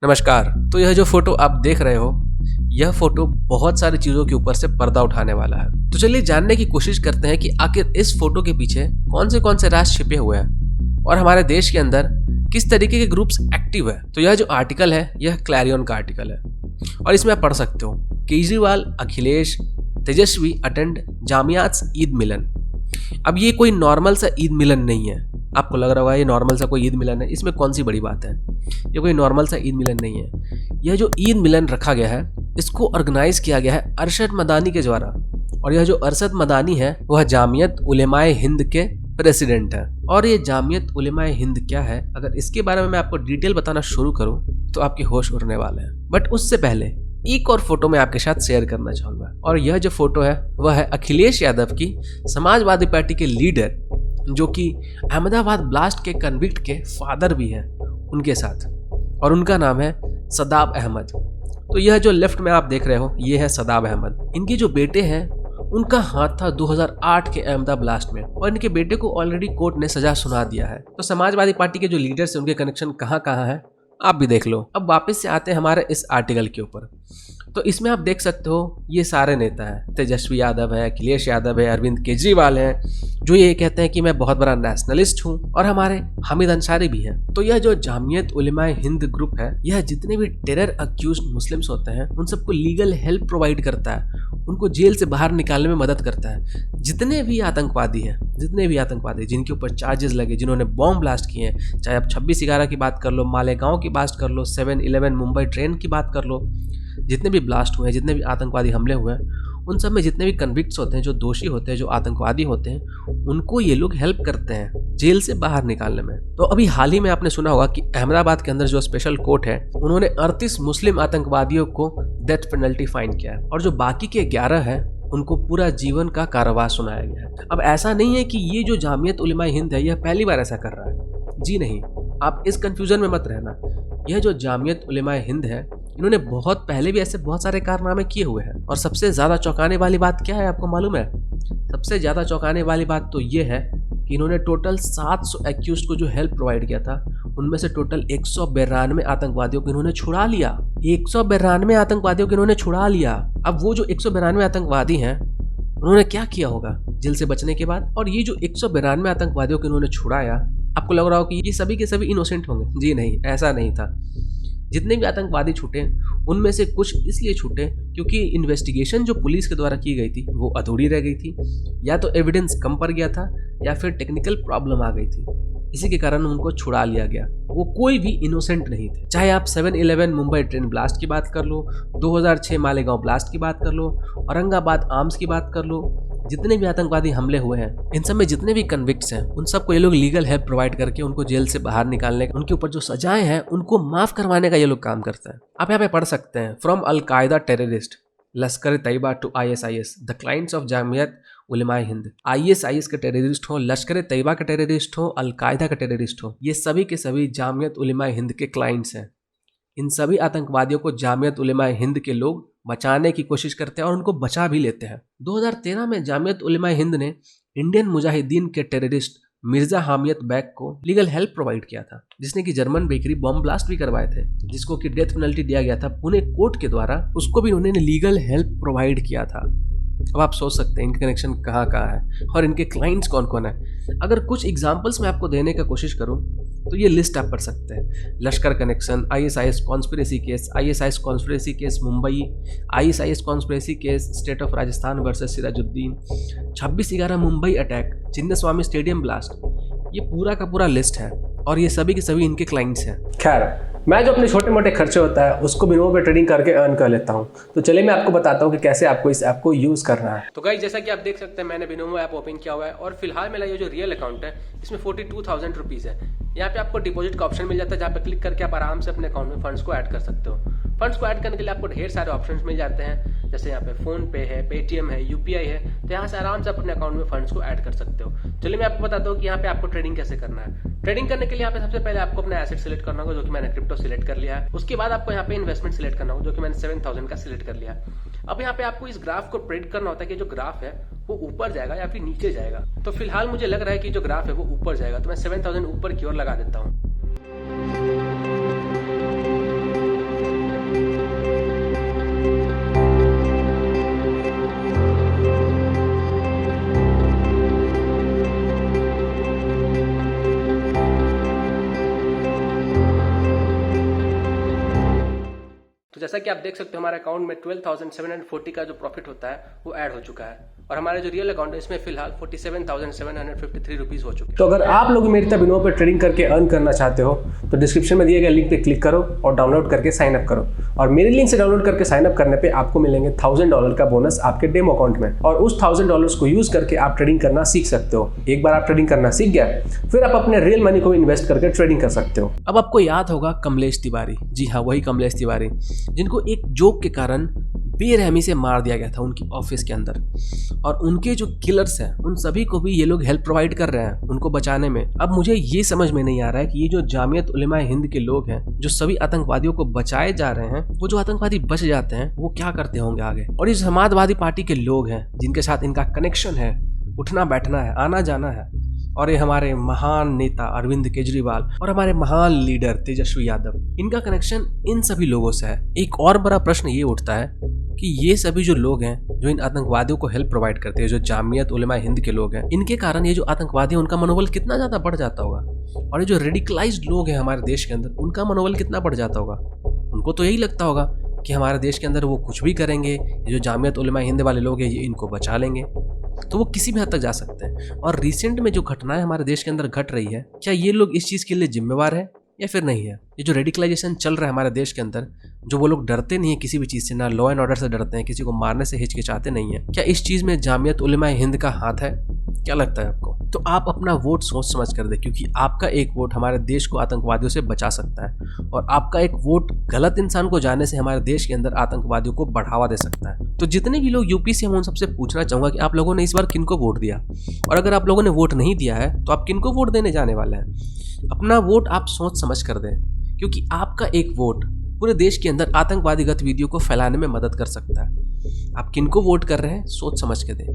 नमस्कार। तो यह जो फोटो आप देख रहे हो, यह फोटो बहुत सारी चीजों के ऊपर से पर्दा उठाने वाला है। तो चलिए जानने की कोशिश करते हैं कि आखिर इस फोटो के पीछे कौन से राज छिपे हुए हैं और हमारे देश के अंदर किस तरीके के ग्रुप्स एक्टिव है। तो यह जो आर्टिकल है यह क्लैरियन का आर्टिकल है और इसमें आप पढ़ सकते हो, केजरीवाल, अखिलेश, तेजस्वी अटेंड जामियात ईद मिलन। अब ये कोई नॉर्मल सा ईद मिलन नहीं है। आपको लग रहा होगा ये नॉर्मल सा कोई ईद मिलन है, इसमें कौन सी बड़ी बात है। ये कोई नॉर्मल सा ईद मिलन नहीं है। यह जो ईद मिलन रखा गया है इसको ऑर्गेनाइज किया गया है अरशद मदानी के द्वारा, और यह जो अरशद मदानी है वह जामियत उलेमाए हिंद के प्रेसिडेंट है। और ये जामियत उलेमाए हिंद क्या है, अगर इसके बारे में मैं आपको डिटेल बताना शुरू करूं तो आपके होश उड़ने वाले हैं। बट उससे पहले एक और फोटो मैं आपके साथ शेयर करना चाहूंगा, और यह जो फोटो है वह है अखिलेश यादव की, समाजवादी पार्टी के लीडर, जो कि अहमदाबाद ब्लास्ट के कन्विक्ट के फादर भी हैं उनके साथ, और उनका नाम है सदाब अहमद। तो यह जो लेफ्ट में आप देख रहे हो ये है सदाब अहमद। इनके जो बेटे हैं उनका हाथ था 2008 के अहमदाबाद ब्लास्ट में, और इनके बेटे को ऑलरेडी कोर्ट ने सजा सुना दिया है। तो समाजवादी पार्टी के जो लीडर्स हैं उनके कनेक्शन कहाँ कहाँ है आप भी देख लो। अब वापस से आते हैं हमारे इस आर्टिकल के ऊपर। तो इसमें आप देख सकते हो ये सारे नेता हैं, तेजस्वी यादव है, अखिलेश यादव है, अरविंद केजरीवाल हैं, जो ये कहते हैं कि मैं बहुत बड़ा नेशनलिस्ट हूँ, और हमारे हामिद अंसारी भी हैं। तो यह जो जामियत उलेमाए हिंद ग्रुप है यह जितने भी टेरर अक्यूज्ड मुस्लिम्स होते हैं उन सबको लीगल हेल्प प्रोवाइड करता है, उनको जेल से बाहर निकालने में मदद करता है। जितने भी आतंकवादी जिनके ऊपर चार्जेस लगे, जिन्होंने बॉम्ब ब्लास्ट किए हैं, चाहे आप 26/11 की बात कर लो, मालेगांव की बात कर लो, 7/11 मुंबई ट्रेन की बात कर लो, जितने भी ब्लास्ट हुए हैं, जितने भी आतंकवादी हमले हुए हैं, उन सब में जितने भी कन्विक्ट्स होते हैं, जो दोषी होते हैं, जो आतंकवादी होते हैं, उनको ये लोग हेल्प करते हैं जेल से बाहर निकालने में। तो अभी हाल ही में आपने सुना होगा कि अहमदाबाद के अंदर जो स्पेशल कोर्ट है उन्होंने 38 मुस्लिम आतंकवादियों को डेथ पेनल्टी फाइन किया है, और जो बाकी के 11 हैं उनको पूरा जीवन का कारावास सुनाया गया है। अब ऐसा नहीं है कि ये जो जामियत उलेमाए हिंद है यह पहली बार ऐसा कर रहा है, जी नहीं, आप इस कंफ्यूजन में मत रहना। यह जो जामियत उलेमाए हिंद है इन्होंने बहुत पहले भी ऐसे बहुत सारे कारनामे किए हुए हैं। और सबसे ज्यादा चौंकाने वाली बात क्या है आपको मालूम है? सबसे ज्यादा चौंकाने वाली बात तो ये है कि इन्होंने टोटल 700 एक्यूज को जो हेल्प प्रोवाइड किया था उनमें से टोटल 192 आतंकवादियों को इन्होंने छुड़ा लिया। 192 आतंकवादियों को इन्होंने छुड़ा लिया। अब वो जो 192 आतंकवादी हैं उन्होंने क्या किया होगा जेल से बचने के बाद? और ये जो 192 आतंकवादियों को इन्होंने छुड़ाया, आपको लग रहा हो कि ये सभी के सभी इनोसेंट होंगे, जी नहीं, ऐसा नहीं था। जितने भी आतंकवादी छूटे उनमें से कुछ इसलिए छूटे क्योंकि इन्वेस्टिगेशन जो पुलिस के द्वारा की गई थी वो अधूरी रह गई थी, या तो एविडेंस कम पड़ गया था या फिर टेक्निकल प्रॉब्लम आ गई थी, इसी के कारण उनको छुड़ा लिया गया। वो कोई भी इनोसेंट नहीं थे। चाहे आप 7/11 मुंबई ट्रेन ब्लास्ट की बात कर लो, 2006 मालेगांव ब्लास्ट की बात कर लो, औरंगाबाद आर्म्स की बात कर लो, जितने भी आतंकवादी हमले हुए हैं इन सब में जितने भी कन्विक्ट्स हैं उन सबको ये लोग लीगल हेल्प प्रोवाइड करके उनको जेल से बाहर निकालने, उनके ऊपर जो सजाएं हैं उनको माफ करवाने का ये लोग काम करते हैं। आप यहाँ पे पढ़ सकते हैं, from Al Qaeda terrorist Lashkar Taiba to ISIS the clients of Jamiat Ulemae Hind. ISIS के टेररिस्ट हो, लश्कर तैयबा के टेररिस्ट हो, अल-कायदा के टेररिस्ट हो, ये सभी के सभी जामियत उलेमाए हिंद के क्लाइंट्स हैं। इन सभी आतंकवादियों को जामियत उलेमाए हिंद के लोग बचाने की कोशिश करते हैं और उनको बचा भी लेते हैं। 2013 में जामियत उलेमाए हिंद ने इंडियन मुजाहिदीन के टेररिस्ट मिर्जा हामियत बैग को लीगल हेल्प प्रोवाइड किया था, जिसने कि जर्मन बेकरी बॉम्ब ब्लास्ट भी करवाए थे, जिसको कि डेथ पेनल्टी दिया गया था पुणे कोर्ट के द्वारा, उसको भी उन्होंने लीगल हेल्प प्रोवाइड किया था। अब आप सोच सकते हैं इनके कनेक्शन कहाँ कहाँ है और इनके क्लाइंट्स कौन कौन है। अगर कुछ एग्जांपल्स मैं आपको देने का कोशिश करूं तो ये लिस्ट आप पढ़ सकते हैं। लश्कर connection, ISIS conspiracy case, ISIS conspiracy case Mumbai, ISIS conspiracy case state of Rajasthan versus Sirajuddin, 26/11 Mumbai attack, Chinnaswamy stadium blast, ये पूरा का पूरा लिस्ट है और ये सभी के सभी इनके क्लाइंट्स हैं। खैर, मैं जो अपने छोटे मोटे खर्चे होता है उसको बिनोमो पे ट्रेडिंग करके अर्न कर लेता हूँ। तो चलिए मैं आपको बताता हूँ कि कैसे आपको इस ऐप को यूज करना है। तो गाइस, जैसा कि आप देख सकते हैं मैंने बिनोमो ऐप ओपन किया हुआ है और फिलहाल मेरा ये जो रियल अकाउंट है इसमें 42,000 रुपीज़ है। यहाँ पे आपको डिपॉजिट का ऑप्शन मिल जाता है, जहाँ पे क्लिक करके आप आराम से अपने अकाउंट में फंड्स को ऐड कर सकते हो। फंड्स को ऐड करने के लिए आपको ढेर सारे ऑप्शंस मिल जाते हैं, जैसे यहाँ पे फोन पे है, पेटीएम है, UPI है। तो यहाँ से आराम से अपने अकाउंट में फंड्स को ऐड कर सकते हो। चलिए मैं आपको बताता हूँ कि यहाँ पे आपको ट्रेडिंग कैसे करना है। ट्रेडिंग करने के लिए यहाँ पे सबसे पहले आपको अपना एसेट सिलेक्ट करना होगा, जो कि मैंने क्रिप्टो सिलेक्ट कर लिया है। उसके बाद आपको यहाँ पे इन्वेस्टमेंट सिलेक्ट करना होगा, जो कि मैंने 7,000 का सिलेक्ट कर लिया है। अब यहाँ पे आपको इस ग्राफ को प्रेडिक्ट करना होता है कि जो ग्राफ है वो ऊपर जाएगा या फिर नीचे जाएगा। तो फिलहाल मुझे लग रहा है कि जो ग्राफ है वो ऊपर जाएगा, तो मैं 7,000 ऊपर की ओर लगा देता हूँ। तो जैसा कि आप देख सकते हो हमारे अकाउंट में 12,740 का जो प्रॉफिट होता है वो ऐड हो चुका है और हमारे जो रियल अकाउंट है इसमें फिलहाल 47,753 रुपीज़ हो चुके हैं। तो अगर आप लोग मेरी तरह बिनो पे ट्रेडिंग करके अर्न करना चाहते हो तो डिस्क्रिप्शन में दिए गए लिंक पे क्लिक करो और डाउनलोड करके साइन अप करो और मेरे लिंक से डाउनलोड करके साइन अप करने पे आपको मिलेंगे $1,000 का बोनस आपके डेमो अकाउंट में और उस $1,000 को यूज करके आप ट्रेडिंग करना सीख सकते हो। एक बार आप ट्रेडिंग करना सीख गया फिर आप अपने रियल मनी को इन्वेस्ट करके ट्रेडिंग कर सकते हो। अब आपको याद होगा कमलेश तिवारी, जी हाँ वही कमलेश तिवारी, जिनको एक जोक के कारण बेरहमी से मार दिया गया था उनकी ऑफिस के अंदर और उनके जो किलर्स हैं उन सभी को भी ये लोग हेल्प प्रोवाइड कर रहे हैं उनको बचाने में। अब मुझे ये समझ में नहीं आ रहा है कि ये जो जामियत उलेमा हिंद के लोग हैं जो सभी आतंकवादियों को बचाए जा रहे हैं, वो जो आतंकवादी बच जाते हैं वो क्या करते होंगे आगे। और ये समाजवादी पार्टी के लोग हैं जिनके साथ इनका कनेक्शन है, उठना बैठना है, आना जाना है, और ये हमारे महान नेता अरविंद केजरीवाल और हमारे महान लीडर तेजस्वी यादव, इनका कनेक्शन इन सभी लोगों से है। एक और बड़ा प्रश्न ये उठता है कि ये सभी जो लोग हैं जो इन आतंकवादियों को हेल्प प्रोवाइड करते हैं, जो जामियत उलेमा हिंद के लोग हैं, इनके कारण ये जो आतंकवादी हैं उनका मनोबल कितना ज्यादा बढ़ जाता होगा और ये जो रेडिकलाइज्ड लोग हैं हमारे देश के अंदर उनका मनोबल कितना बढ़ जाता होगा। उनको तो यही लगता होगा कि हमारे देश के अंदर वो कुछ भी करेंगे, ये जो जामियत उलेमा हिंद वाले लोग हैं ये इनको बचा लेंगे, तो वो किसी भी हद तक जा सकते हैं। और रिसेंट में जो घटनाएं हमारे देश के अंदर घट रही है, क्या ये लोग इस चीज़ के लिए जिम्मेवार है या फिर नहीं है। ये जो रेडिकलाइजेशन चल रहा है हमारे देश के अंदर, जो वो लोग डरते नहीं है किसी भी चीज़ से, ना लॉ एंड ऑर्डर से डरते हैं, किसी को मारने से हिचकिचाते नहीं है, क्या इस चीज़ में जामियत उलेमा हिंद का हाथ है? क्या लगता है आपको? तो आप अपना वोट सोच समझ कर दे, क्योंकि आपका एक वोट हमारे देश को आतंकवादियों से बचा सकता है और आपका एक वोट गलत इंसान को जाने से हमारे देश के अंदर आतंकवादियों को बढ़ावा दे सकता है। तो जितने भी लोग यूपी से हैं उन सबसे पूछना चाहूंगा कि आप लोगों ने इस बार किनको वोट दिया, और अगर आप लोगों ने वोट नहीं दिया है तो आप किनको वोट देने जाने वाले हैं। अपना वोट आप सोच समझ कर दें, क्योंकि आपका एक वोट पूरे देश के अंदर आतंकवादी गतिविधियों को फैलाने में मदद कर सकता है। आप किनको वोट कर रहे हैं सोच समझ के दें।